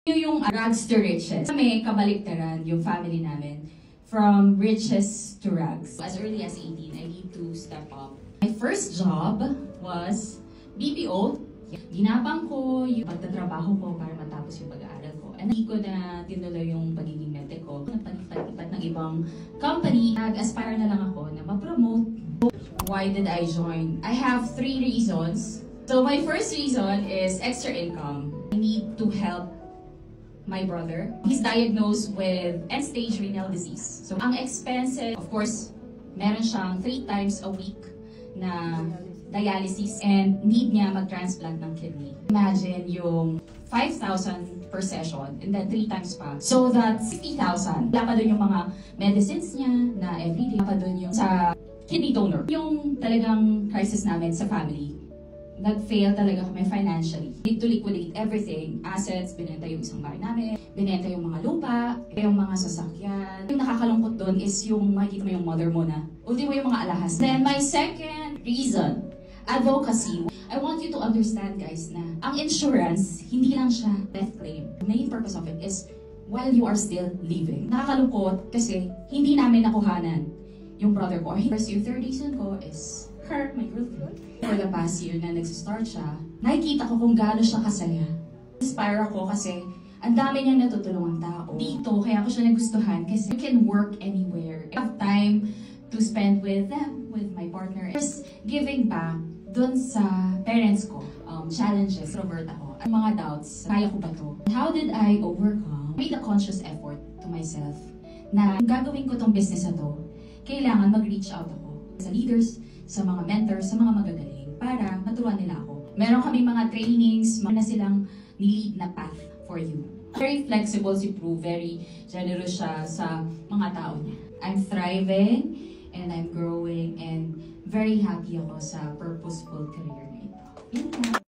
Yung rags to riches. Kami, kabaliktaran yung family namin. From riches to rags. As early as 18, I need to step up. My first job was BPO. Ginapang ko yung pagtatrabaho ko para matapos yung pag-aaral ko. And hindi ko na tinuloy yung pagiging mente ko. Napalipat ng ibang company. Nag-aspire na lang ako na ma-promote. Why did I join? I have 3 reasons. So my first reason is extra income. I need to help my brother. He's diagnosed with end-stage renal disease. So ang expenses, of course, meron siyang 3 times a week na dialysis and need niya mag-transplant ng kidney. Imagine yung 5,000 per session and then 3 times pa. So that's 50,000. Wala pa dun yung mga medicines niya na everyday. Wala pa dun yung sa kidney donor. Yung talagang crisis namin sa family, nag-fail talaga kami financially. Need to liquidate everything. Assets, binenta yung isang bahay namin, binenta yung mga lupa, yung mga sasakyan. Yung nakakalungkot doon is yung makikita mo yung mother mo na ulti mo yung mga alahas. Then my second reason, advocacy. I want you to understand, guys, na ang insurance, hindi lang siya death claim. The main purpose of it is while you are still living. Nakakalungkot kasi hindi namin nakuhanan yung brother ko. Yung third reason ko is her, my girlfriend. For the past year na nagsistart siya, nakikita ko kung gaano siya kasaya. Inspire ako kasi ang dami niya natutulungan tao. Dito, kaya ako siya nagustuhan kasi you can work anywhere. I have time to spend with them, with my partner. Just giving back dun sa parents ko, challenges, Robert ako, ang mga doubts, kaya ko ba to? How did I overcome? I made a conscious effort to myself na gagawin ko tong business na to, kailangan mag-reach out ako sa leaders, sa mga mentors, sa mga magagaling para maturuan nila ako. Meron kami mga trainings, mga na silang nilid na path for you. Very flexible si Prue, very generous siya sa mga tao niya. I'm thriving and I'm growing and very happy ako sa purposeful career na ito.